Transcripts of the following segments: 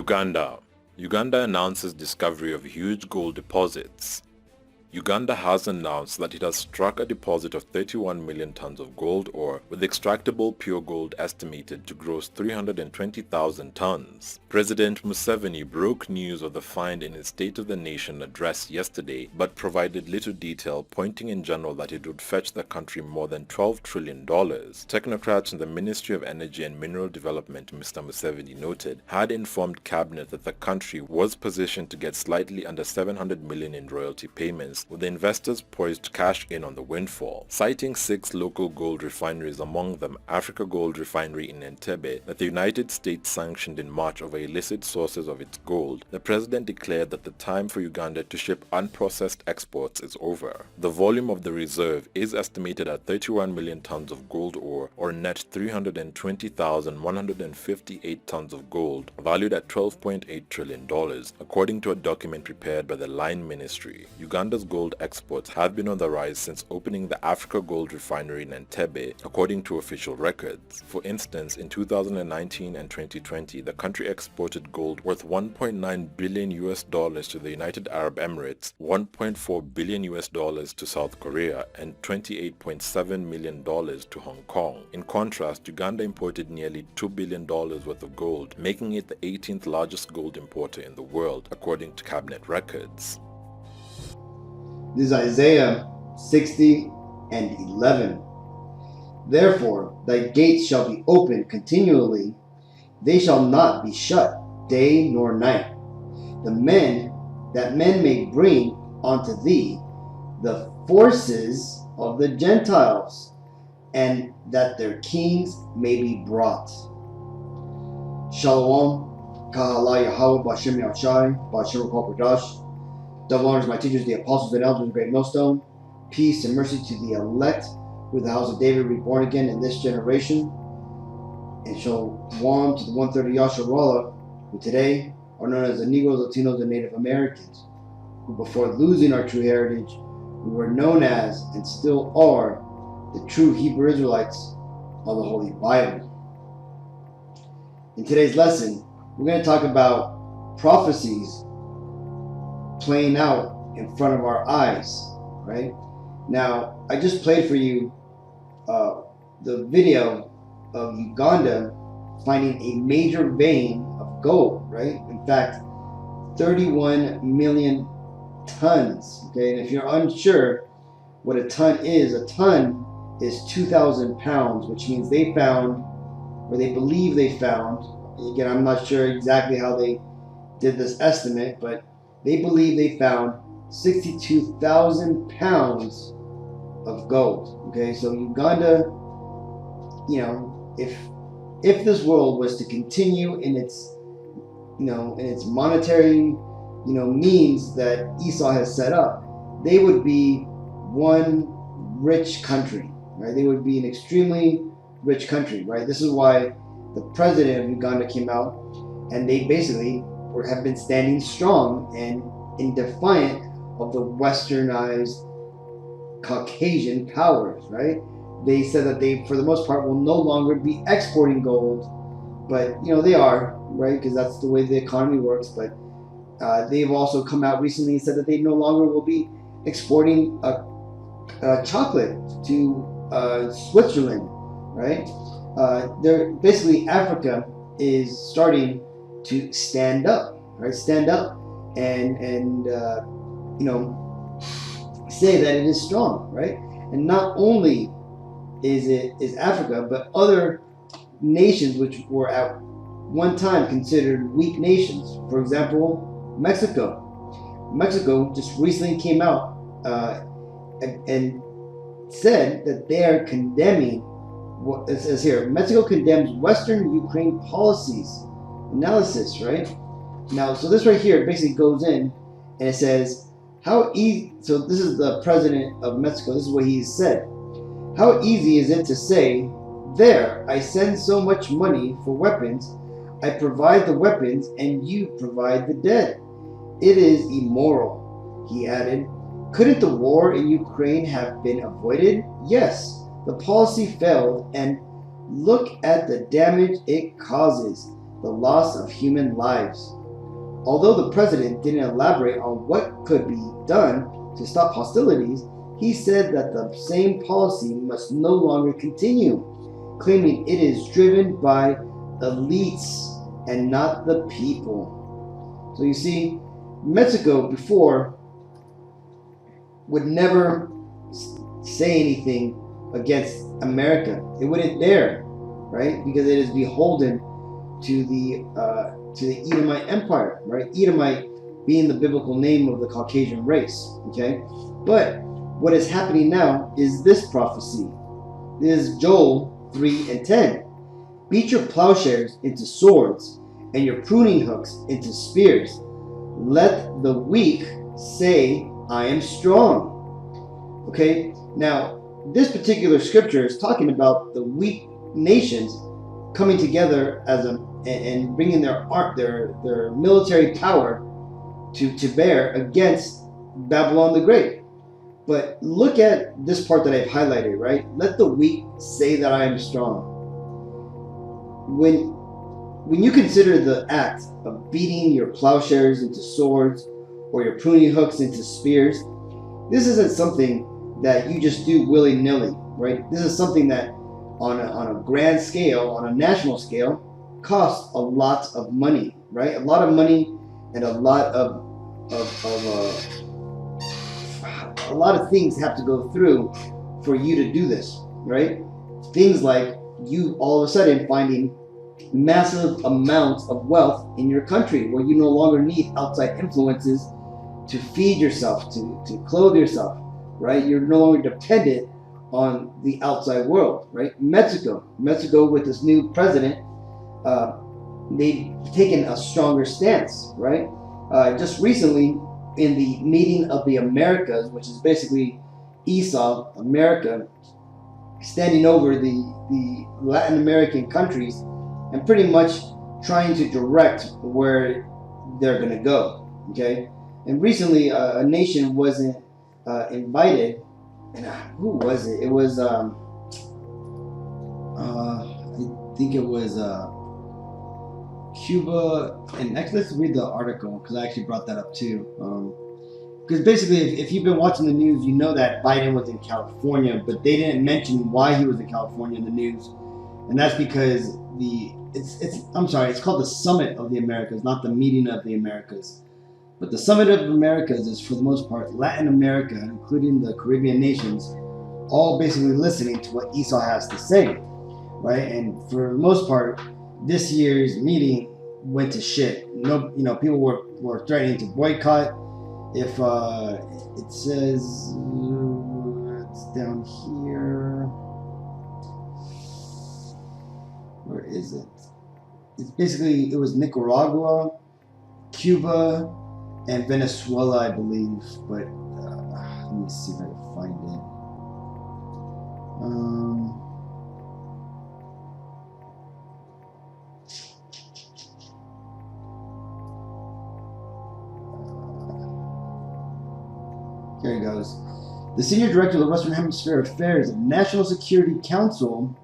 Uganda. Uganda announces discovery of huge gold deposits. Uganda has announced that it has struck a deposit of 31 million tons of gold ore, with extractable pure gold estimated to gross 320,000 tons. President Museveni broke news of the find in his State of the Nation address yesterday, but provided little detail, pointing in general that it would fetch the country more than $12 trillion. Technocrats in the Ministry of Energy and Mineral Development, Mr. Museveni noted, had informed cabinet that the country was positioned to get slightly under 700 million in royalty payments, with the investors poised to cash in on the windfall. Citing 6 local gold refineries, among them Africa Gold Refinery in Entebbe, that the United States sanctioned in March over illicit sources of its gold, the president declared that the time for Uganda to ship unprocessed exports is over. The volume of the reserve is estimated at 31 million tons of gold ore, or net 320,158 tons of gold, valued at $12.8 trillion, according to a document prepared by the Line Ministry. Uganda's gold exports have been on the rise since opening the Africa Gold Refinery in Entebbe, according to official records. For instance, in 2019 and 2020, the country exported gold worth $1.9 billion to the United Arab Emirates, $1.4 billion to South Korea, and $28.7 million to Hong Kong. In contrast, Uganda imported nearly $2 billion worth of gold, making it the 18th largest gold importer in the world, according to cabinet records. This is Isaiah 60 and 11. Therefore, thy gates shall be opened continually, they shall not be shut day nor night. That men may bring unto thee the forces of the Gentiles, and that their kings may be brought. Shalom, Kahala Yahweh, Bashem Yahshai, Bashem Kokodash. Double honors my teachers, the apostles and elders of the great millstone. Peace and mercy to the elect, with the house of David reborn again in this generation. And shalom to the 130 Yasharallah, who today are known as the Negroes, Latinos, and Native Americans, who before losing our true heritage, we were known as, and still are, the true Hebrew Israelites of the Holy Bible. In today's lesson, we're going to talk about prophecies playing out in front of our eyes, right? Now, I just played for you the video of Uganda finding a major vein of gold, right? In fact, 31 million tons, okay? And if you're unsure what a ton is 2,000 pounds, which means they found, or they believe they found, again, I'm not sure exactly how they did this estimate, but they believe they found 62,000 pounds of gold. Okay, so Uganda, if this world was to continue in its, in its monetary, means that Esau has set up, they would be one rich country, right? They would be an extremely rich country, right? This is why the president of Uganda came out, and they basically have been standing strong and in defiant of the westernized Caucasian powers, right? They said that they, for the most part, will no longer be exporting gold, but they are, right? Because that's the way the economy works. But they've also come out recently and said that they no longer will be exporting chocolate to Switzerland, right? They're basically, Africa is starting to stand up, right? Stand up and say that it is strong, right? And not only is Africa, but other nations which were at one time considered weak nations. For example, Mexico. Mexico just recently came out and said that they are condemning what it says here. Mexico condemns Western Ukraine policies. Analysis, right? Now, so this right here basically goes in and it says, how easy, so this is the president of Mexico, this is what he said. How easy is it to say, there, I send so much money for weapons, I provide the weapons, and you provide the dead. It is immoral, he added. Couldn't the war in Ukraine have been avoided? Yes, the policy failed, and look at the damage it causes. the loss of human lives. Although the president didn't elaborate on what could be done to stop hostilities, he said that the same policy must no longer continue, claiming it is driven by elites and not the people. So you see, Mexico before would never say anything against America. It wouldn't dare, right? Because it is beholden to the Edomite Empire, right? Edomite being the biblical name of the Caucasian race, okay? But what is happening now is this prophecy. This is Joel 3:10. Beat your plowshares into swords and your pruning hooks into spears. Let the weak say, I am strong. Okay, now this particular scripture is talking about the weak nations coming together as and bringing their military power to bear against Babylon the Great. But look at this part that I've highlighted, right? Let the weak say that I am strong. When you consider the act of beating your plowshares into swords or your pruning hooks into spears, this isn't something that you just do willy-nilly, right? This is something that on a grand scale, on a national scale, costs a lot of money, right? A lot of money and a lot of things have to go through for you to do this, right? Things like you all of a sudden finding massive amounts of wealth in your country where you no longer need outside influences to feed yourself, to clothe yourself, right? You're no longer dependent on the outside world, right? Mexico with this new president, they've taken a stronger stance, right? Just recently in the meeting of the Americas, which is basically Esau, America, standing over the Latin American countries and pretty much trying to direct where they're going to go, okay? And recently a nation wasn't invited, and who was it? It was, I think it was Cuba. And next, let's read the article because I actually brought that up too. Because basically, if you've been watching the news, you know that Biden was in California, but they didn't mention why he was in California in the news, and that's because it's called the Summit of the Americas, not the Meeting of the Americas. But the Summit of Americas is, for the most part, Latin America, including the Caribbean nations, all basically listening to what Esau has to say, right? And for the most part, this year's meeting went to shit. No, people were threatening to boycott. If it says it's down here, where is it? It's basically, it was Nicaragua, Cuba, and Venezuela, I believe. But let me see if I can find it. Here it goes. The senior director of the Western Hemisphere Affairs of National Security Council,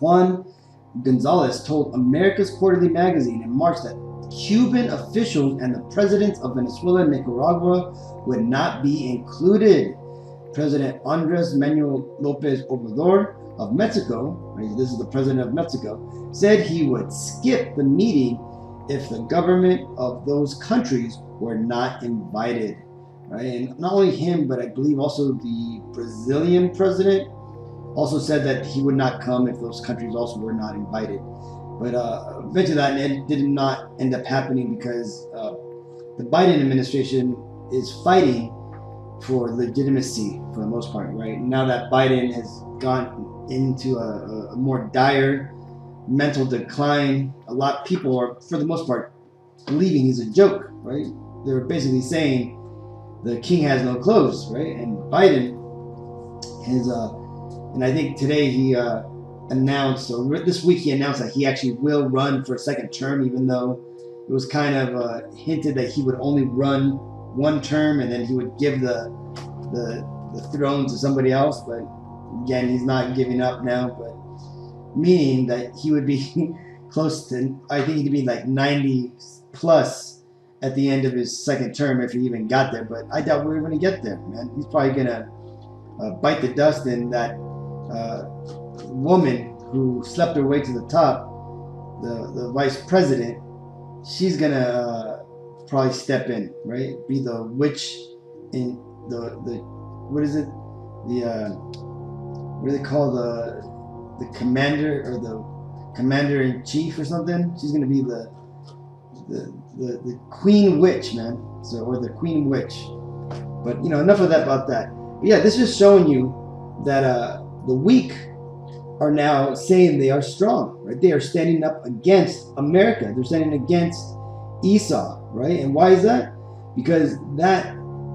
Juan Gonzalez, told America's Quarterly magazine in March that Cuban officials and the presidents of Venezuela and Nicaragua would not be included. President Andres Manuel Lopez Obrador of Mexico, right, this is the president of Mexico, said he would skip the meeting if the government of those countries were not invited. Right? And not only him, but I believe also the Brazilian president also said that he would not come if those countries also were not invited. But eventually that did not end up happening because the Biden administration is fighting for legitimacy for the most part, right? Now that Biden has gone into a more dire mental decline, a lot of people are, for the most part, believing he's a joke, right? They're basically saying the king has no clothes, right? And Biden is, and I think today he announced, or this week he announced that he actually will run for a second term, even though it was kind of hinted that he would only run one term and then he would give the throne to somebody else. But again, he's not giving up now, but meaning that he would be close to, I think he'd be like 90 plus at the end of his second term if he even got there. But I doubt we're going to get there, man. He's probably going to bite the dust, and that woman who slept her way to the top, the vice president, she's going to probably step in, right? Be the witch in the what is it? What do they call the commander, or the commander in chief or something? She's gonna be the queen witch, man. So, or the queen witch. But enough of that about that. But yeah, this is showing you that the weak are now saying they are strong, right? They are standing up against America. They're standing against Esau, right? And why is that? Because that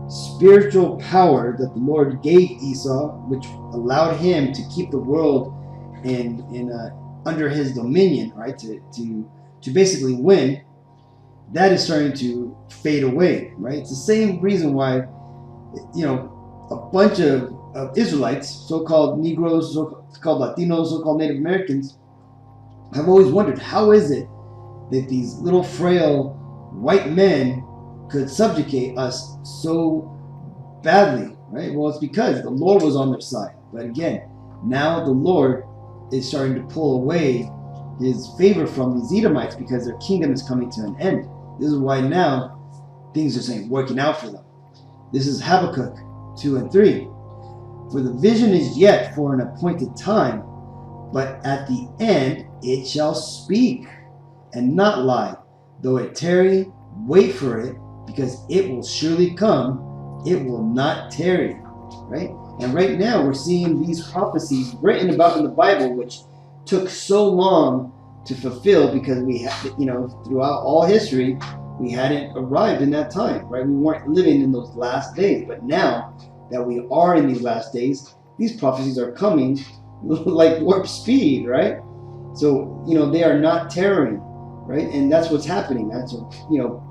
spiritual power that the Lord gave Esau, which allowed him to keep the world in under his dominion, right? To basically win, that is starting to fade away, right? It's the same reason why, a bunch of Israelites, so-called Negroes, so-called Latinos, so-called Native Americans, have always wondered, how is it that these little frail white men could subjugate us so badly, right? Well, it's because the Lord was on their side. But again, now the Lord is starting to pull away his favor from these Edomites because their kingdom is coming to an end. This is why now things are saying working out for them. This is Habakkuk 2 and 3. For the vision is yet for an appointed time, but at the end it shall speak and not lie. Though it tarry, wait for it, because it will surely come. It will not tarry, right? And right now we're seeing these prophecies written about in the Bible, which took so long to fulfill because we had, throughout all history, we hadn't arrived in that time, right? We weren't living in those last days. But now that we are in these last days, these prophecies are coming like warp speed, right? So, they are not tarrying, right? And that's what's happening, man. So,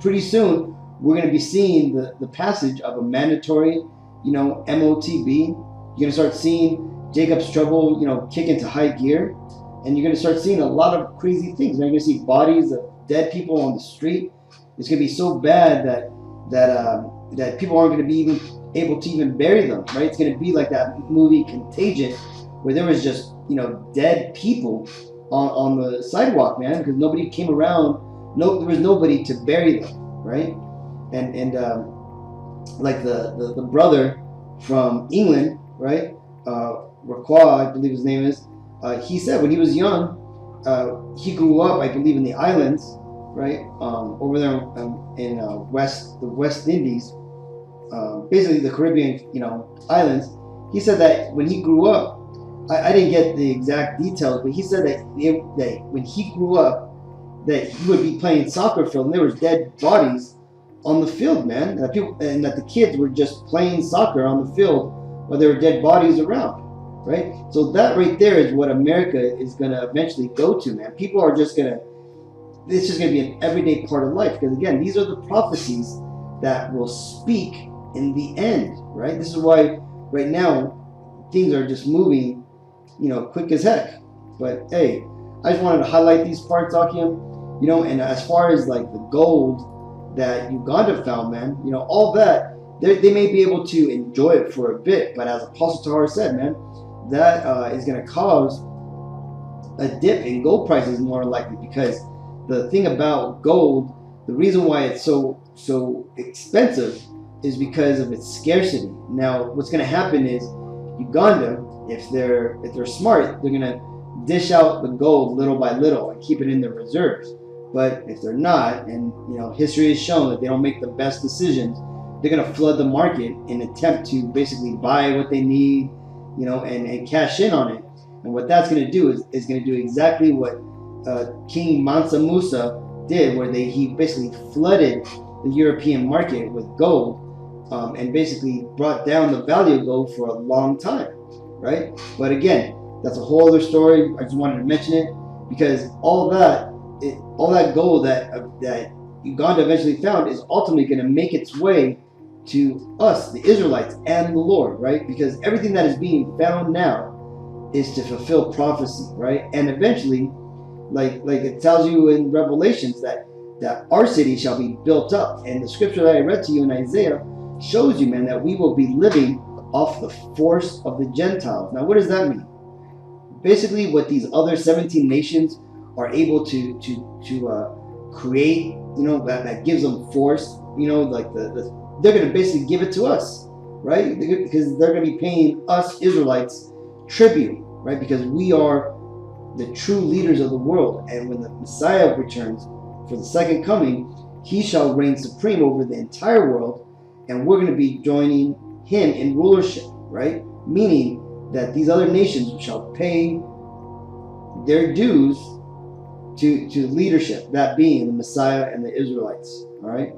pretty soon we're going to be seeing the passage of a mandatory, MOTB. You're going to start seeing Jacob's trouble, kick into high gear. And you're going to start seeing a lot of crazy things. You're going to see bodies of dead people on the street. It's going to be so bad that people aren't going to be even able to even bury them, right? It's going to be like that movie Contagion, where there was just, dead people on the sidewalk, man, because nobody came around. No, there was nobody to bury them, right? And like the brother from England, right? Raquel, I believe his name is. He said when he was young, he grew up, I believe, in the islands, right? Over there in the West Indies, basically the Caribbean, islands. He said that when he grew up, I didn't get the exact details, but he said that when he grew up, that he would be playing soccer field and there was dead bodies on the field, man. That the kids were just playing soccer on the field while there were dead bodies around, right? So that right there is what America is going to eventually go to, man. People are just going to, it's just going to be an everyday part of life. Because again, these are the prophecies that will speak in the end, right? This is why right now things are just moving, quick as heck. But hey, I just wanted to highlight these parts, Akim, and as far as like the gold that Uganda found, man, all that, they may be able to enjoy it for a bit, but as Apostle Tahar said, man, that is going to cause a dip in gold prices more likely, because the thing about gold, the reason why it's so expensive is because of its scarcity. Now, what's going to happen is Uganda, if they're smart, they're going to dish out the gold little by little and keep it in their reserves. But if they're not, and history has shown that they don't make the best decisions, they're going to flood the market in an attempt to basically buy what they need, and cash in on it. And what that's going to do is going to do exactly what King Mansa Musa did, where he basically flooded the European market with gold, and basically brought down the value of gold for a long time, right? But again, that's a whole other story. I just wanted to mention it because all that gold that Uganda eventually found is ultimately going to make its way to us, the Israelites, and the Lord, right? Because everything that is being found now is to fulfill prophecy, right? And eventually, Like it tells you in Revelations that our city shall be built up. And the scripture that I read to you in Isaiah shows you, man, that we will be living off the force of the Gentiles. Now, what does that mean? Basically, what these other 17 nations are able to create, that gives them force, like they're going to basically give it to us, right? Because they're going to be paying us Israelites tribute, right? Because we are the true leaders of the world. And when the Messiah returns for the second coming, he shall reign supreme over the entire world, and we're going to be joining him in rulership, right? Meaning that these other nations shall pay their dues to leadership, that being the Messiah and the Israelites. All right.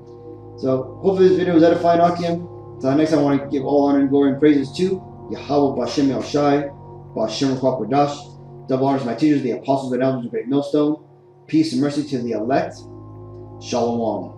So hopefully this video was edifying, Akim. Until next time, I want to give all honor and glory and praises to Yahweh Bashem El Shai, Bashem Kwapadash. Double honors to my teachers, the apostles and elders of Great Millstone. Peace and mercy to the elect. Shalom.